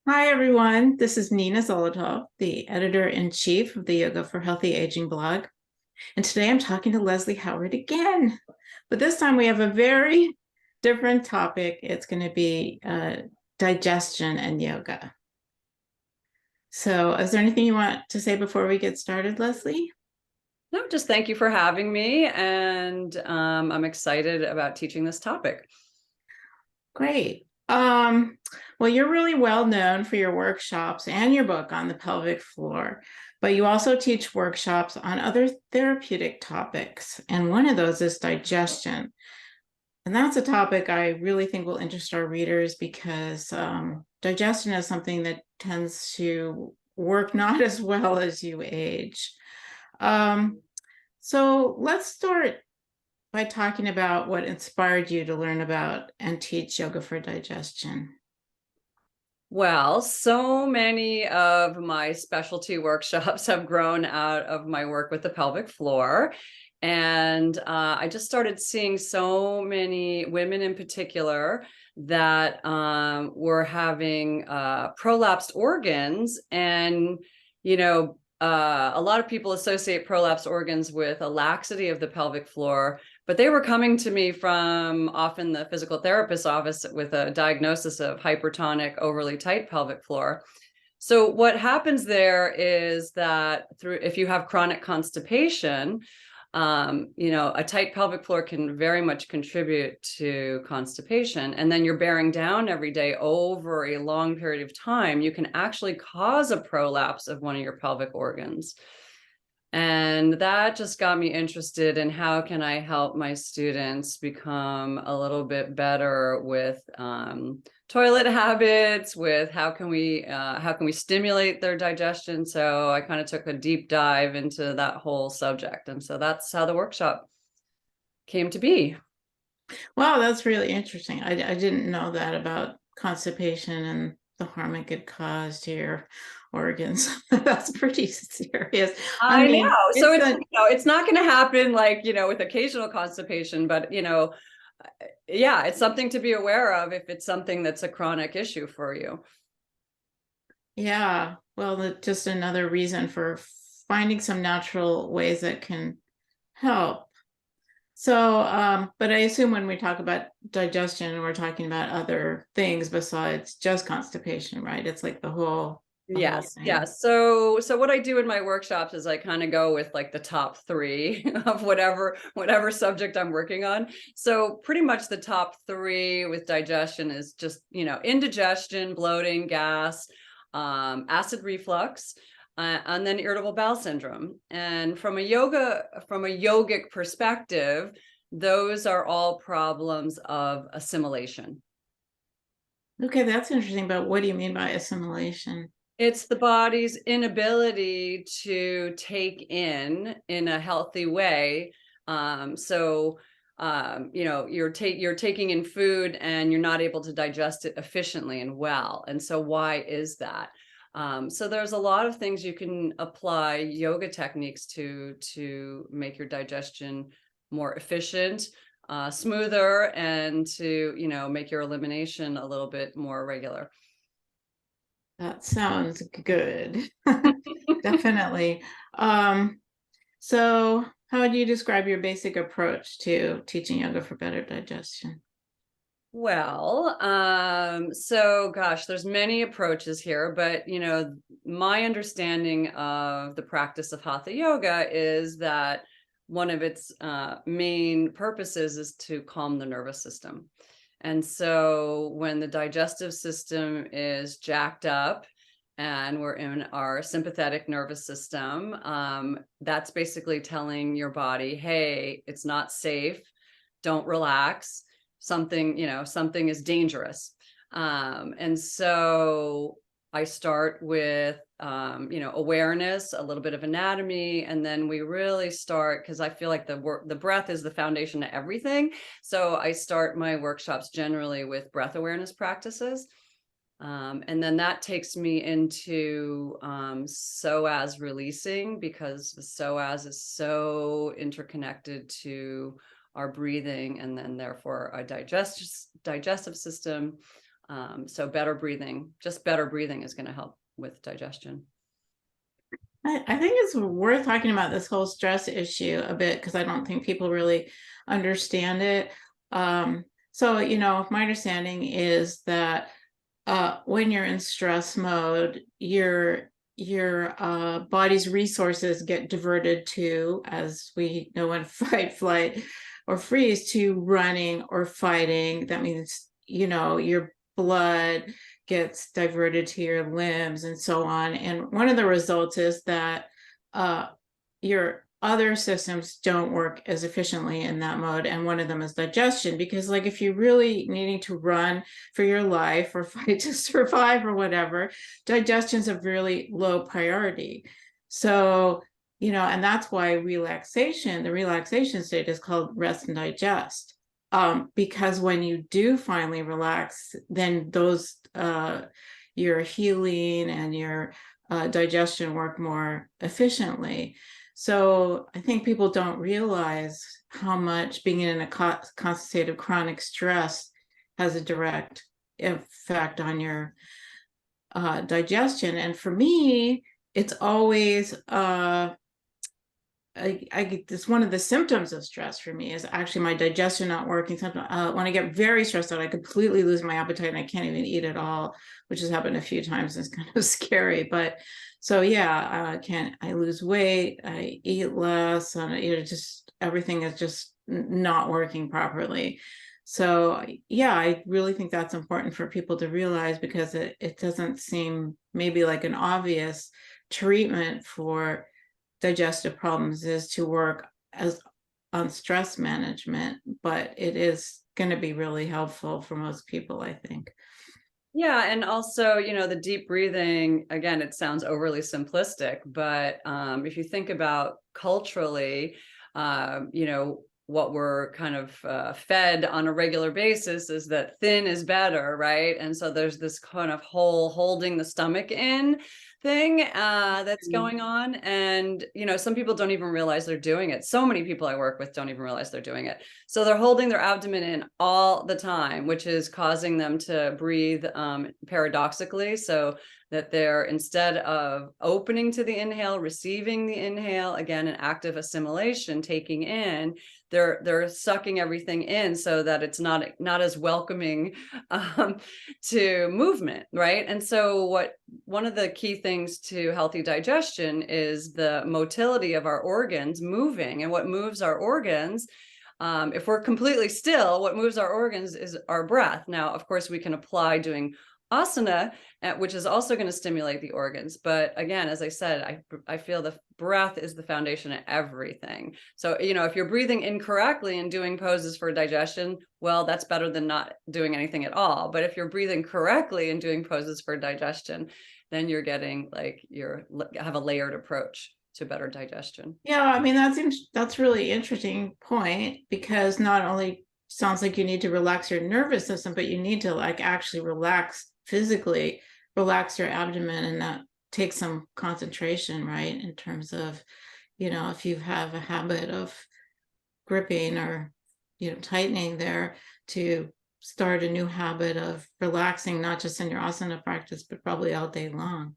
Hi, everyone. This is Nina Zolotow, the editor-in-chief of the Yoga for Healthy Aging blog. And today I'm talking to Leslie Howard again. But this time we have a very different topic. It's going to be digestion and yoga. So is there anything you want to say before we get started, Leslie? No, just thank you for having me. And I'm excited about teaching this topic. Great. Well, you're really well known for your workshops and your book on the pelvic floor, but you also teach workshops on other therapeutic topics. And one of those is digestion. And that's a topic I really think will interest our readers because digestion is something that tends to work not as well as you age. Um, so let's start by talking about what inspired you to learn about and teach yoga for digestion. Well, so many of my specialty workshops have grown out of my work with the pelvic floor. And I just started seeing so many women in particular that were having prolapsed organs. And, a lot of people associate prolapsed organs with a laxity of the pelvic floor, but they were coming to me from often the physical therapist's office with a diagnosis of hypertonic, overly tight pelvic floor. So what happens there is that if you have chronic constipation, a tight pelvic floor can very much contribute to constipation. And then you're bearing down every day over a long period of time, you can actually cause a prolapse of one of your pelvic organs. And that just got me interested in how can I help my students become a little bit better with toilet habits, with how can we stimulate their digestion. So I kind of took a deep dive into that whole subject. And so that's how the workshop came to be. Wow, that's really interesting. I didn't know that about constipation and the harm it could cause to your organs. That's pretty serious. I I know. mean, So it's a it's not going to happen like, with occasional constipation, but yeah, it's something to be aware of if it's something that's a chronic issue for you. yeah, well, just another reason for finding some natural ways that can help. So, but I assume when we talk about digestion, we're talking about other things besides just constipation, right? It's like the whole Yes, thing. yes. So what I do in my workshops is I kind of go with like the top three of whatever subject I'm working on. So pretty much the top three with digestion is just, indigestion, bloating, gas, acid reflux, and then irritable bowel syndrome. And from a yogic perspective, those are all problems of assimilation. Okay, that's interesting. But what do you mean by assimilation? It's the body's inability to take in a healthy way. You're taking in food and you're not able to digest it efficiently and well. And so why is that? So there's a lot of things you can apply yoga techniques to make your digestion more efficient, smoother, and to, make your elimination a little bit more regular. That sounds good. Definitely. So how would you describe your basic approach to teaching yoga for better digestion? Well, so gosh, there's many approaches here, but my understanding of the practice of hatha yoga is that one of its main purposes is to calm the nervous system. And so when the digestive system is jacked up and we're in our sympathetic nervous system, that's basically telling your body, hey, it's not safe, don't relax, something is dangerous. And so I start with awareness, a little bit of anatomy, and then we really start, because I feel like the breath is the foundation to everything. So I start my workshops generally with breath awareness practices. And then that takes me into psoas releasing, because the psoas is so interconnected to our breathing and then therefore our digestive system. So better breathing, just better breathing is going to help with digestion. I think it's worth talking about this whole stress issue a bit because I don't think people really understand it. So, my understanding is that when you're in stress mode, your body's resources get diverted to, as we know in fight, flight, or freeze, to running or fighting. That means, your blood gets diverted to your limbs and so on. And one of the results is that your other systems don't work as efficiently in that mode. And one of them is digestion, because like if you're really needing to run for your life or fight to survive or whatever, digestion is a really low priority. So, and that's why the relaxation state is called rest and digest. Because when you do finally relax, then those your healing and your digestion work more efficiently. So I think people don't realize how much being in a constant state of chronic stress has a direct effect on your digestion. And for me, it's always it's one of the symptoms of stress for me is actually my digestion not working. When I get very stressed out, I completely lose my appetite and I can't even eat at all, which has happened a few times. It's kind of scary, but so yeah, I lose weight, I eat less, and just everything is just not working properly. So yeah, I really think that's important for people to realize, because it doesn't seem maybe like an obvious treatment for digestive problems is to work on stress management, but it is going to be really helpful for most people, I think. Yeah, and also, the deep breathing, again, it sounds overly simplistic, but if you think about culturally, what we're kind of fed on a regular basis is that thin is better, right? And so there's this kind of whole holding the stomach in thing that's going on. And, some people don't even realize they're doing it. So many people I work with don't even realize they're doing it. So they're holding their abdomen in all the time, which is causing them to breathe paradoxically. So that they're, instead of opening to the inhale, receiving the inhale, again, an active assimilation, taking in, they're sucking everything in so that it's not as welcoming to movement, right? And so one of the key things to healthy digestion is the motility of our organs moving. And what moves our organs, if we're completely still, what moves our organs is our breath. Now, of course, we can apply doing asana, which is also going to stimulate the organs. But again, as I said, I feel the breath is the foundation of everything. So, if you're breathing incorrectly and doing poses for digestion, well, that's better than not doing anything at all. But if you're breathing correctly and doing poses for digestion, then you're getting have a layered approach to better digestion. Yeah, I mean, that's really interesting point, because not only sounds like you need to relax your nervous system, but you need to actually physically relax your abdomen, and that takes some concentration, right? In terms of, if you have a habit of gripping or, tightening there, to start a new habit of relaxing, not just in your asana practice, but probably all day long.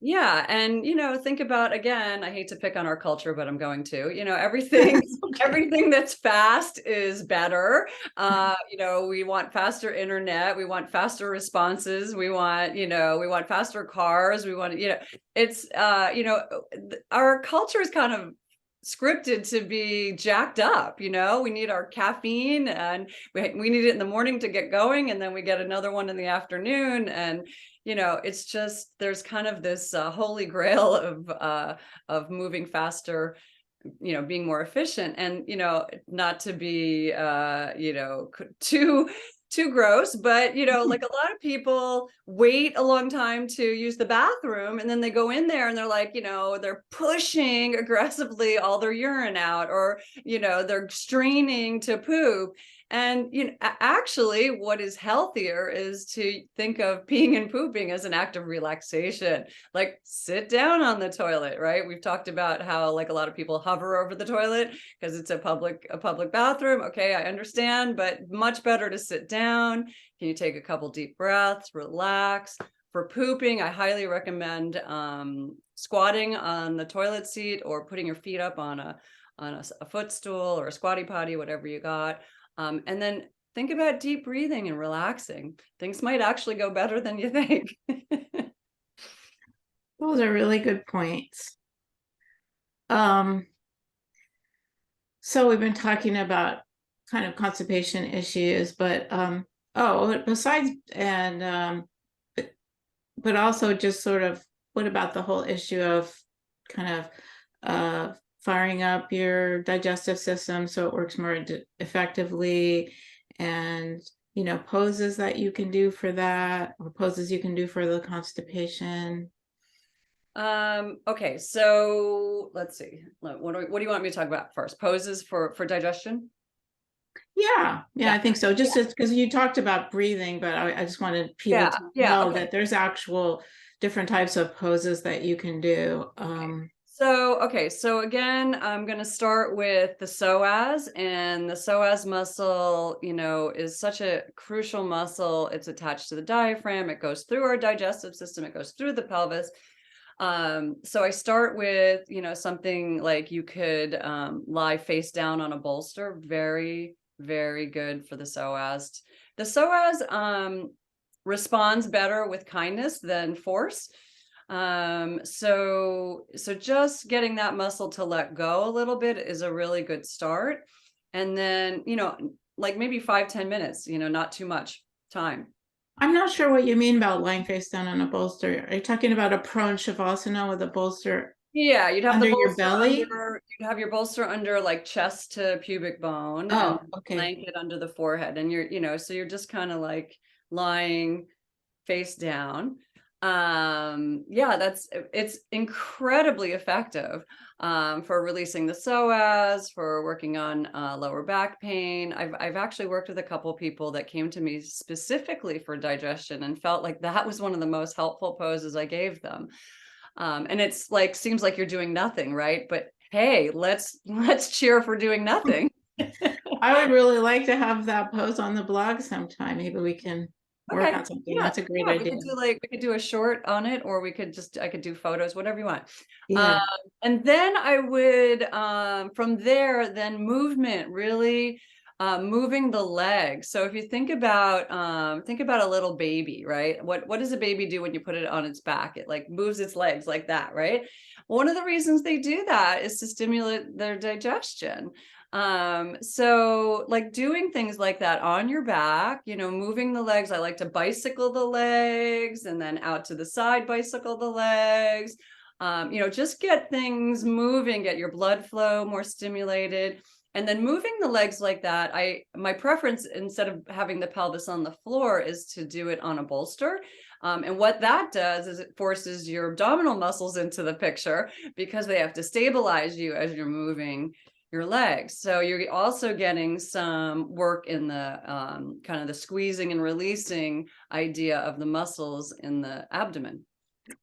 Yeah. And, think about, again, I hate to pick on our culture, but I'm going to, everything, everything that's fast is better. We want faster internet. We want faster responses. We want, we want faster cars. We want, it's, our culture is kind of scripted to be jacked up. We need our caffeine, and we need it in the morning to get going. And then we get another one in the afternoon. And, it's just, there's kind of this holy grail of moving faster, being more efficient, and, not to be, too gross, but, like a lot of people wait a long time to use the bathroom, and then they go in there and they're like, they're pushing aggressively all their urine out, or, they're straining to poop. And actually, what is healthier is to think of peeing and pooping as an act of relaxation. Like, sit down on the toilet, right? We've talked about how like a lot of people hover over the toilet because it's a public bathroom. Okay, I understand, but much better to sit down. Can you take a couple deep breaths, relax? For pooping, I highly recommend squatting on the toilet seat or putting your feet up on a footstool or a squatty potty, whatever you got. And then think about deep breathing and relaxing. Things might actually go better than you think. Those are really good points. So we've been talking about kind of constipation issues, but besides but also just sort of what about the whole issue of kind of firing up your digestive system so it works more effectively, and poses that you can do for that, or poses you can do for the constipation? Okay, so let's see. What do you want me to talk about first? Poses for digestion? Yeah, Yeah. I think so. Just because you talked about breathing, but I just wanted people to know okay. that there's actual different types of poses that you can do. So again, I'm going to start with the psoas, and the psoas muscle, is such a crucial muscle. It's attached to the diaphragm. It goes through our digestive system. It goes through the pelvis. So I start with, something like you could lie face down on a bolster. Very, very good for the psoas. The psoas responds better with kindness than force. So just getting that muscle to let go a little bit is a really good start. And then, like maybe 5-10 minutes, not too much time. I'm not sure what you mean about lying face down on a bolster. Are you talking about a prone shavasana with a bolster Yeah, you'd have under the your bolster belly? you'd have your bolster under like chest to pubic bone, and Oh, okay. blanket under the forehead. And so you're just kind of like lying face down. Yeah, it's incredibly effective for releasing the psoas, for working on lower back pain. I've actually worked with a couple of people that came to me specifically for digestion and felt like that was one of the most helpful poses I gave them. And it's like, seems like you're doing nothing, right? But hey, let's cheer for doing nothing. I would really like to have that pose on the blog sometime. Maybe we can work Okay. on something. Yeah. That's a great Yeah. idea. We could do a short on it, or I could do photos, whatever you want. Yeah. And then I would, from there, then movement, really moving the legs. So if you think about a little baby, right? What does a baby do when you put it on its back? It like moves its legs like that, right? One of the reasons they do that is to stimulate their digestion. So like doing things like that on your back, moving the legs. I like to bicycle the legs and then out to the side, bicycle the legs. Just get things moving, get your blood flow more stimulated. And then moving the legs like that, my preference, instead of having the pelvis on the floor, is to do it on a bolster. And what that does is it forces your abdominal muscles into the picture, because they have to stabilize you as you're moving your legs. So you're also getting some work in the kind of the squeezing and releasing idea of the muscles in the abdomen.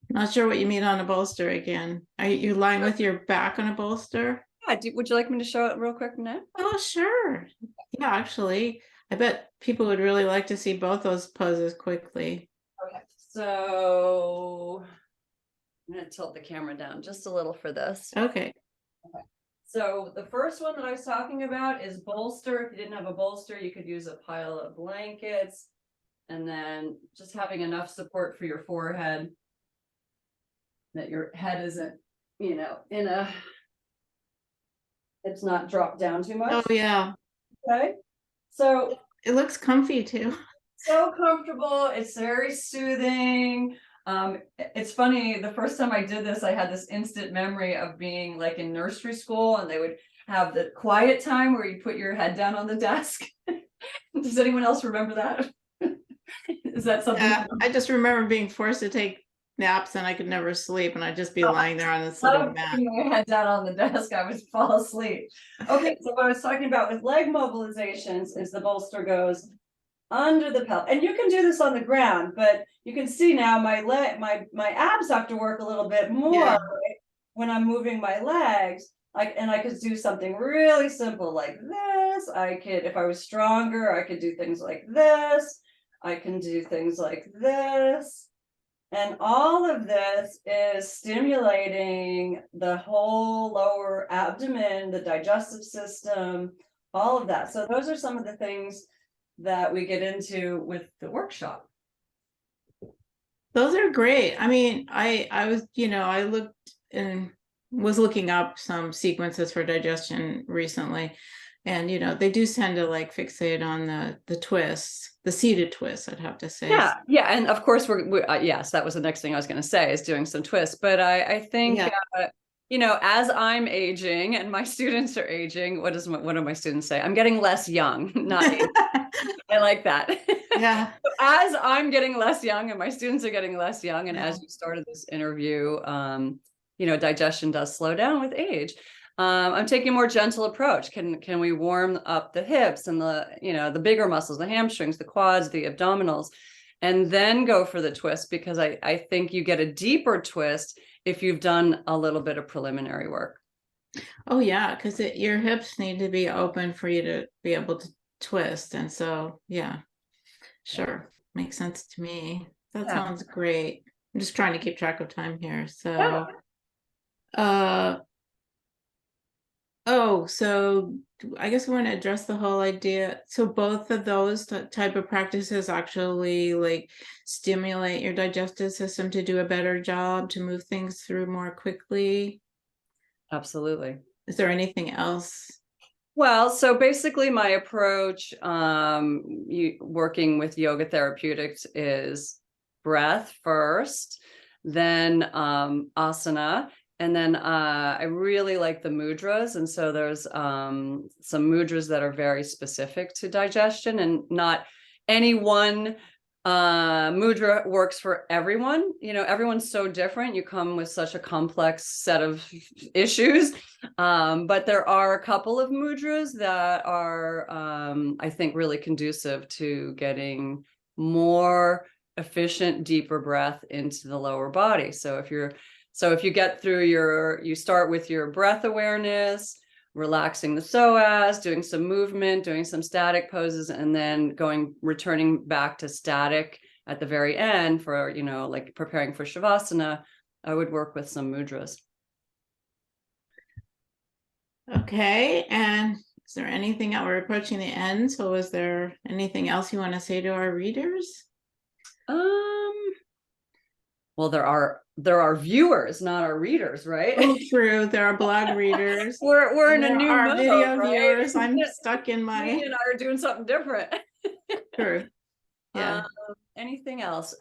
Not sure what you mean on a bolster again. Are you lying with your back on a bolster? Yeah, would you like me to show it real quick now? Oh, sure. Yeah, actually, I bet people would really like to see both those poses quickly. Okay, so I'm going to tilt the camera down just a little for this. Okay. So the first one that I was talking about is bolster. If you didn't have a bolster, you could use a pile of blankets, and then just having enough support for your forehead that your head isn't, it's not dropped down too much. Oh, yeah. Okay. So it looks comfy too. So comfortable. It's very soothing. It's funny, the first time I did this, I had this instant memory of being like in nursery school, and they would have the quiet time where you put your head down on the desk. Does anyone else remember that? Is that something? I just remember being forced to take naps and I could never sleep, and I'd just be lying there on this little Love mat. putting my head down on the desk. I would fall asleep. Okay, so what I was talking about with leg mobilizations is the bolster goes under the pelvis, and you can do this on the ground, but you can see now my abs have to work a little bit more, Yeah. right, when I'm moving my legs. And I could do something really simple like this. I could, if I was stronger, I could do things like this. I can do things like this. And all of this is stimulating the whole lower abdomen, the digestive system, all of that. So those are some of the things that we get into with the workshop. Those are great. I mean, I was, I looked and was looking up some sequences for digestion recently. And they do tend to like fixate on the twists, the seated twists, I'd have to say. Yeah, and of course yes, that was the next thing I was going to say, is doing some twists. But I think as I'm aging and my students are aging, what do my students say? I'm getting less young, not aging. I like that. Yeah. So as I'm getting less young and my students are getting less young, and as you started this interview, digestion does slow down with age. I'm taking a more gentle approach. Can we warm up the hips and the bigger muscles, the hamstrings, the quads, the abdominals, and then go for the twist? Because I think you get a deeper twist if you've done a little bit of preliminary work. Oh yeah, because your hips need to be open for you to be able to twist. And so, yeah, sure. Makes sense to me. That sounds great. I'm just trying to keep track of time here. So, so I guess I want to address the whole idea. So both of those type of practices actually like stimulate your digestive system to do a better job, to move things through more quickly. Absolutely. Is there anything else? Well, so basically my approach working with yoga therapeutics is breath first, then asana, and then I really like the mudras. And so there's some mudras that are very specific to digestion, and not any one mudra works for everyone. Everyone's so different. You come with such a complex set of issues. But there are a couple of mudras that are, I think, really conducive to getting more efficient, deeper breath into the lower body. So if you get through you start with your breath awareness, relaxing the psoas, doing some movement, doing some static poses, and then returning back to static at the very end for, like preparing for Shavasana, I would work with some mudras. Okay. And is there anything else? We're approaching the end. So is there anything else you want to say to our readers? Well, there are viewers, not our readers, right? Oh, true. There are blog readers. We're in a new mode, video right? viewers. I'm stuck in my. Me and I are doing something different. True. Yeah. Anything else?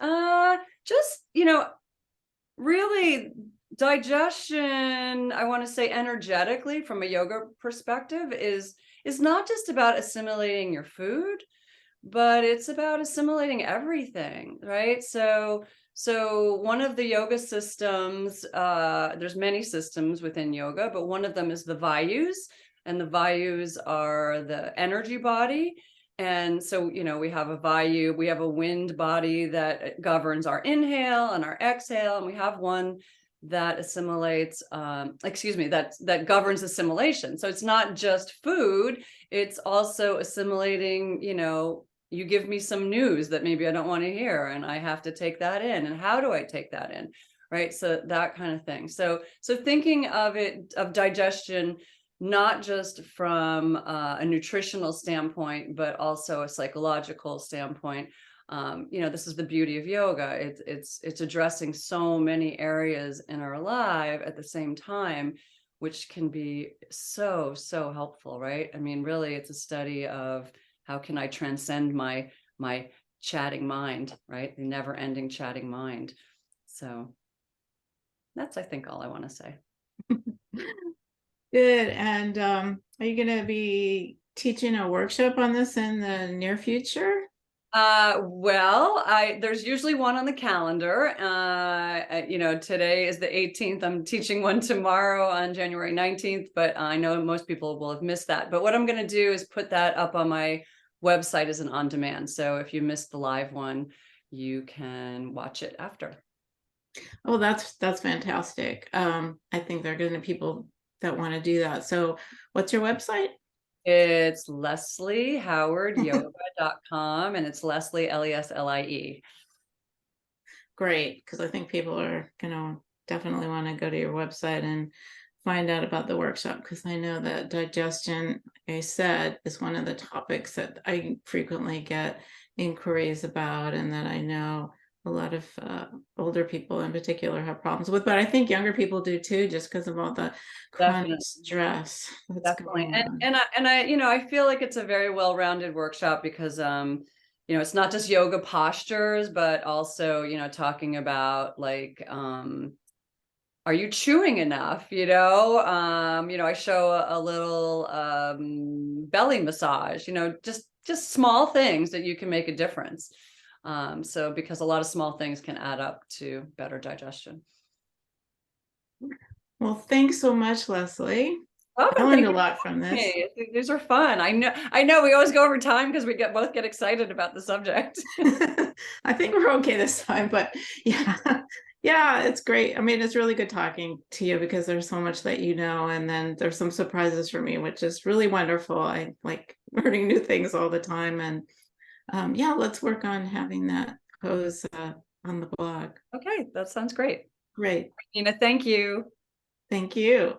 Just really digestion. I want to say energetically, from a yoga perspective, is not just about assimilating your food, but it's about assimilating everything, right? So one of the yoga systems, there's many systems within yoga, but one of them is the vayus, and the vayus are the energy body. And so, we have a vayu, we have a wind body that governs our inhale and our exhale, and we have one that assimilates, that governs assimilation. So it's not just food, it's also assimilating, you give me some news that maybe I don't want to hear, and I have to take that in. And how do I take that in? Right. So that kind of thing. So thinking of digestion, not just from a nutritional standpoint, but also a psychological standpoint. This is the beauty of yoga. It's addressing so many areas in our life at the same time, which can be so helpful, right? I mean, really, it's a study of how can I transcend my chatting mind, right? The never-ending chatting mind. So that's, I think, all I want to say. Good. And are you going to be teaching a workshop on this in the near future? Well, there's usually one on the calendar. Today is the 18th. I'm teaching one tomorrow on January 19th, but I know most people will have missed that. But what I'm going to do is put that up on my website as an on-demand. So if you missed the live one, you can watch it after. Oh, that's fantastic. I think there are going to be people that want to do that. So what's your website? It's LeslieHowardYoga.com, and it's Leslie, Leslie. Great, because I think people are definitely want to go to your website and find out about the workshop, because I know that digestion, like I said, is one of the topics that I frequently get inquiries about, and that I know a lot of older people in particular have problems with, but I think younger people do too, just because of all the chronic Definitely. stress that's Definitely. going on. I feel like it's a very well-rounded workshop because it's not just yoga postures, but also, talking about like are you chewing enough? I show a little belly massage, just small things that you can make a difference. So because a lot of small things can add up to better digestion. Well, thanks so much, Leslie. I Welcome. learned Thank a you lot for from having this. me. These are fun. I know we always go over time because we both get excited about the subject. I think we're okay this time, but yeah, yeah, it's great. I mean, it's really good talking to you because there's so much that you know, and then there's some surprises for me, which is really wonderful. I like learning new things all the time, and yeah, let's work on having that pose on the blog. Okay, that sounds great. Great. Nina, thank you. Thank you.